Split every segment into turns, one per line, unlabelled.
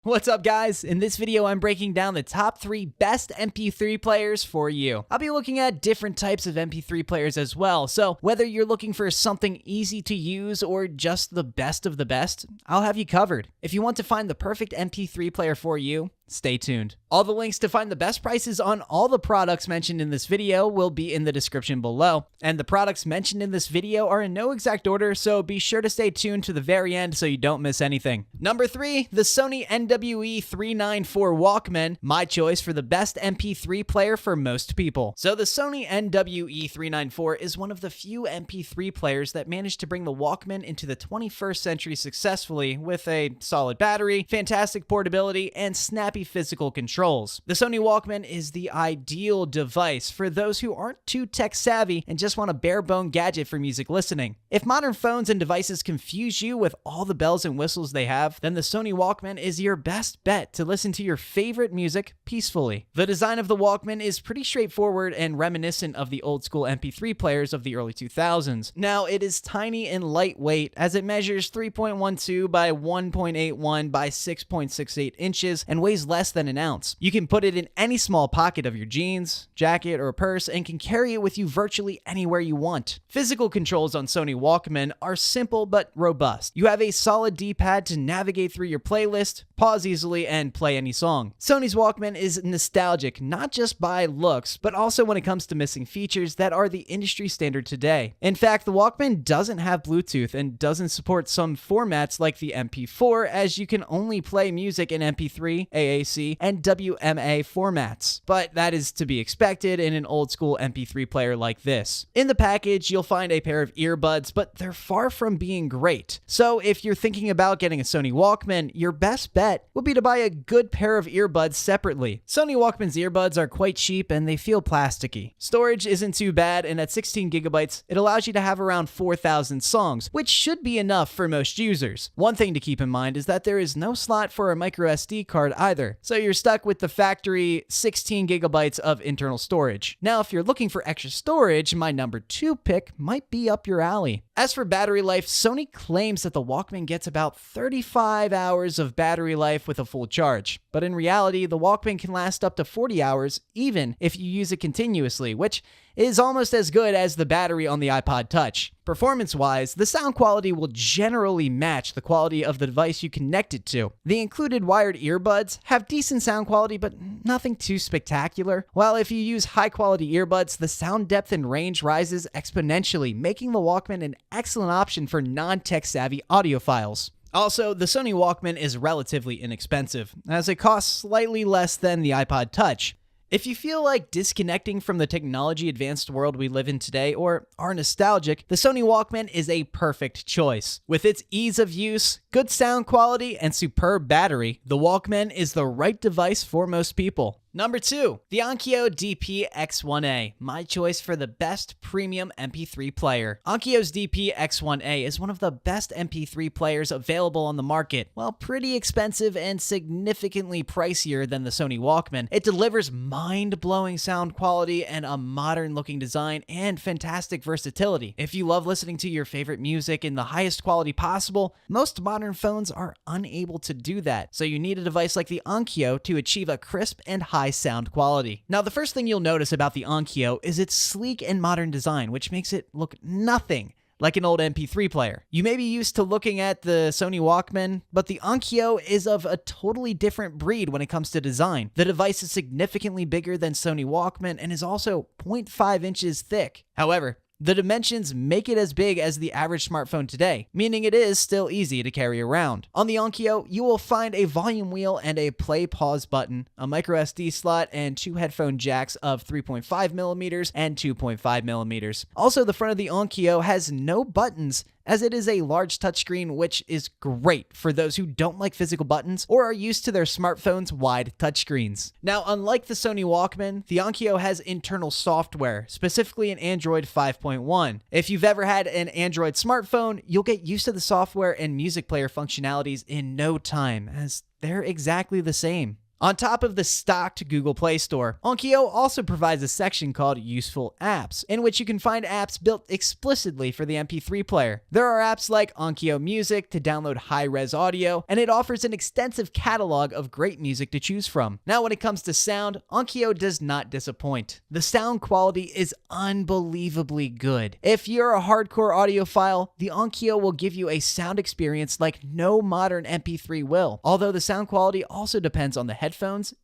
What's up, guys? In this video, I'm breaking down the top 3 best MP3 players for you. I'll be looking at different types of MP3 players as well, so whether you're looking for something easy to use or just the best of the best, I'll have you covered. If you want to find the perfect MP3 player for you, stay tuned. All the links to find the best prices on all the products mentioned in this video will be in the description below. And the products mentioned in this video are in no exact order, so be sure to stay tuned to the very end so you don't miss anything. Number 3, the Sony NWE394 Walkman, my choice for the best MP3 player for most people. So the Sony NWE394 is one of the few MP3 players that managed to bring the Walkman into the 21st century successfully with a solid battery, fantastic portability, and snappy physical controls. The Sony Walkman is the ideal device for those who aren't too tech savvy and just want a bare-bone gadget for music listening. If modern phones and devices confuse you with all the bells and whistles they have, then the Sony Walkman is your best bet to listen to your favorite music peacefully. The design of the Walkman is pretty straightforward and reminiscent of the old-school MP3 players of the early 2000s. Now, it is tiny and lightweight as it measures 3.12 by 1.81 by 6.68 inches and weighs less than an ounce. You can put it in any small pocket of your jeans, jacket, or purse and can carry it with you virtually anywhere you want. Physical controls on Sony Walkman are simple but robust. You have a solid D-pad to navigate through your playlist, pause easily, and play any song. Sony's Walkman is nostalgic not just by looks, but also when it comes to missing features that are the industry standard today. In fact, the Walkman doesn't have Bluetooth and doesn't support some formats like the MP4, as you can only play music in MP3, AAC, and WMA formats. But that is to be expected in an old school MP3 player like this. In the package, you'll find a pair of earbuds, but they're far from being great. So if you're thinking about getting a Sony Walkman, your best bet would be to buy a good pair of earbuds separately. Sony Walkman's earbuds are quite cheap and they feel plasticky. Storage isn't too bad, and at 16 gigabytes, it allows you to have around 4,000 songs, which should be enough for most users. One thing to keep in mind is that there is no slot for a micro SD card either, so you're stuck with the factory 16 gigabytes of internal storage. Now, if you're looking for extra storage, my number 2 pick might be up your alley. As for battery life, Sony claims that the Walkman gets about 35 hours of battery life with a full charge, but in reality, the Walkman can last up to 40 hours even if you use it continuously, which is almost as good as the battery on the iPod Touch. Performance-wise, the sound quality will generally match the quality of the device you connect it to. The included wired earbuds have decent sound quality, but nothing too spectacular. While if you use high-quality earbuds, the sound depth and range rises exponentially, making the Walkman an excellent option for non-tech-savvy audiophiles. Also, the Sony Walkman is relatively inexpensive, as it costs slightly less than the iPod Touch. If you feel like disconnecting from the technology-advanced world we live in today or are nostalgic, the Sony Walkman is a perfect choice. With its ease of use, good sound quality, and superb battery, the Walkman is the right device for most people. Number 2, the Onkyo DP X1A, my choice for the best premium MP3 player. Onkyo's DP X1A is one of the best MP3 players available on the market. While pretty expensive and significantly pricier than the Sony Walkman, it delivers mind-blowing sound quality and a modern-looking design and fantastic versatility. If you love listening to your favorite music in the highest quality possible, most modern phones are unable to do that, so you need a device like the Onkyo to achieve a crisp and high sound quality. Now, the first thing you'll notice about the Onkyo is its sleek and modern design, which makes it look nothing like an old MP3 player. You may be used to looking at the Sony Walkman, but the Onkyo is of a totally different breed when it comes to design. The device is significantly bigger than Sony Walkman and is also 0.5 inches thick. However, the dimensions make it as big as the average smartphone today, meaning it is still easy to carry around. On the Onkyo, you will find a volume wheel and a play-pause button, a micro SD slot, and 2 headphone jacks of 3.5mm and 2.5mm. Also, the front of the Onkyo has no buttons, as it is a large touchscreen, which is great for those who don't like physical buttons or are used to their smartphone's wide touchscreens. Now, unlike the Sony Walkman, the Onkyo has internal software, specifically an Android 5.1. If you've ever had an Android smartphone, you'll get used to the software and music player functionalities in no time, as they're exactly the same. On top of the stocked Google Play Store, Onkyo also provides a section called Useful Apps, in which you can find apps built explicitly for the MP3 player. There are apps like Onkyo Music to download high-res audio, and it offers an extensive catalog of great music to choose from. Now, when it comes to sound, Onkyo does not disappoint. The sound quality is unbelievably good. If you're a hardcore audiophile, the Onkyo will give you a sound experience like no modern MP3 will, although the sound quality also depends on the headphones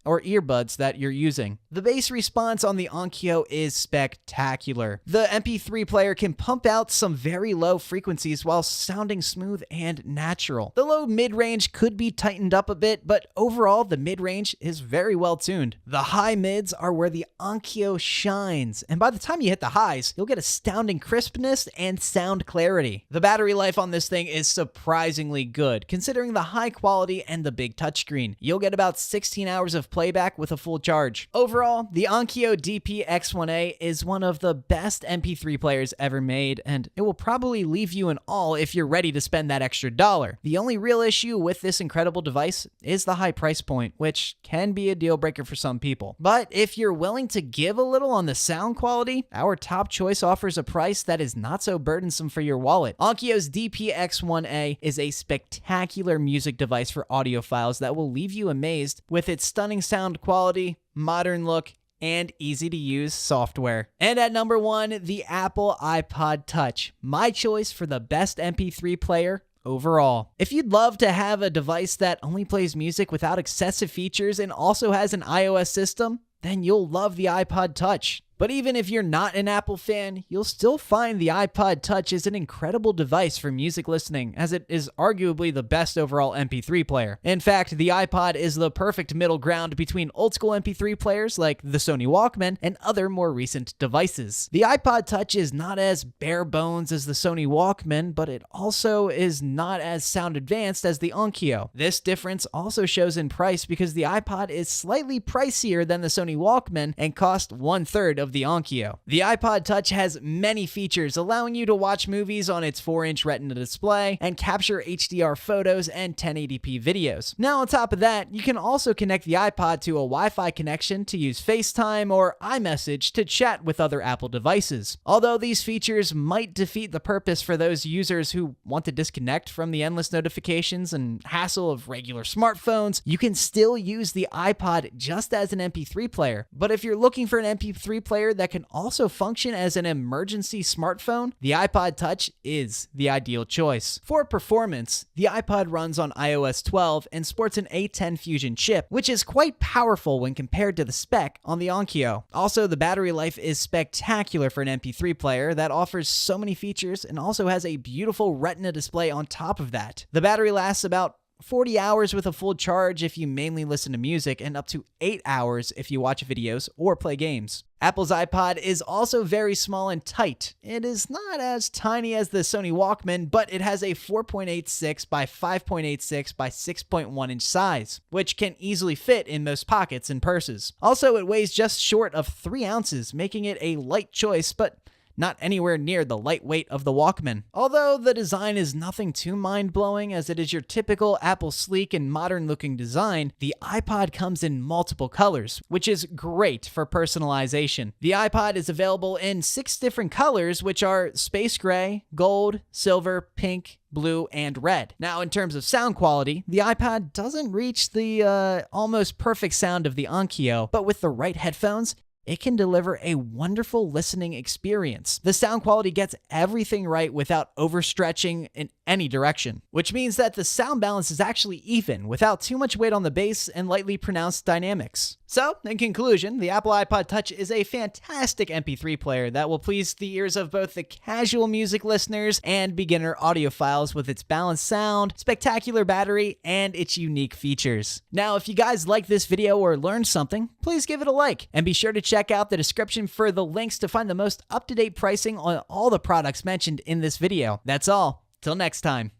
or earbuds that you're using. The bass response on the Onkyo is spectacular. The MP3 player can pump out some very low frequencies while sounding smooth and natural. The low mid-range could be tightened up a bit, but overall the mid-range is very well tuned. The high mids are where the Onkyo shines, and by the time you hit the highs, you'll get astounding crispness and sound clarity. The battery life on this thing is surprisingly good, considering the high quality and the big touchscreen. You'll get about 16 hours of playback with a full charge. Overall, the Onkyo DP X1A is one of the best MP3 players ever made, and it will probably leave you in awe if you're ready to spend that extra dollar. The only real issue with this incredible device is the high price point, which can be a deal breaker for some people. But if you're willing to give a little on the sound quality, our top choice offers a price that is not so burdensome for your wallet. Onkyo's DP X1A is a spectacular music device for audiophiles that will leave you amazed with its stunning sound quality, modern look, and easy-to-use software. And at number 1, the Apple iPod Touch, my choice for the best MP3 player overall. If you'd love to have a device that only plays music without excessive features and also has an iOS system, then you'll love the iPod Touch. But even if you're not an Apple fan, you'll still find the iPod Touch is an incredible device for music listening, as it is arguably the best overall MP3 player. In fact, the iPod is the perfect middle ground between old school MP3 players like the Sony Walkman and other more recent devices. The iPod Touch is not as bare bones as the Sony Walkman, but it also is not as sound advanced as the Onkyo. This difference also shows in price because the iPod is slightly pricier than the Sony Walkman and costs 1/3 of the Onkyo. The iPod Touch has many features, allowing you to watch movies on its 4-inch Retina display and capture HDR photos and 1080p videos. Now, on top of that, you can also connect the iPod to a Wi-Fi connection to use FaceTime or iMessage to chat with other Apple devices. Although these features might defeat the purpose for those users who want to disconnect from the endless notifications and hassle of regular smartphones, you can still use the iPod just as an MP3 player. But if you're looking for an MP3 player that can also function as an emergency smartphone, the iPod Touch is the ideal choice. For performance, the iPod runs on iOS 12 and sports an A10 Fusion chip, which is quite powerful when compared to the spec on the Onkyo. Also, the battery life is spectacular for an MP3 player that offers so many features and also has a beautiful Retina display on top of that. The battery lasts about 40 hours with a full charge if you mainly listen to music, and up to 8 hours if you watch videos or play games. Apple's iPod is also very small and tight. It is not as tiny as the Sony Walkman, but it has a 4.86 by 5.86 by 6.1 inch size, which can easily fit in most pockets and purses. Also, it weighs just short of 3 ounces, making it a light choice, but not anywhere near the lightweight of the Walkman. Although the design is nothing too mind-blowing, as it is your typical Apple sleek and modern-looking design, the iPod comes in multiple colors, which is great for personalization. The iPod is available in 6 different colors, which are space gray, gold, silver, pink, blue, and red. Now, in terms of sound quality, the iPod doesn't reach the almost perfect sound of the Onkyo, but with the right headphones, it can deliver a wonderful listening experience. The sound quality gets everything right without overstretching in any direction, which means that the sound balance is actually even without too much weight on the bass and lightly pronounced dynamics. So, in conclusion, the Apple iPod Touch is a fantastic MP3 player that will please the ears of both the casual music listeners and beginner audiophiles with its balanced sound, spectacular battery, and its unique features. Now, if you guys like this video or learned something, please give it a like, and be sure to check out the description for the links to find the most up-to-date pricing on all the products mentioned in this video. That's all. Till next time.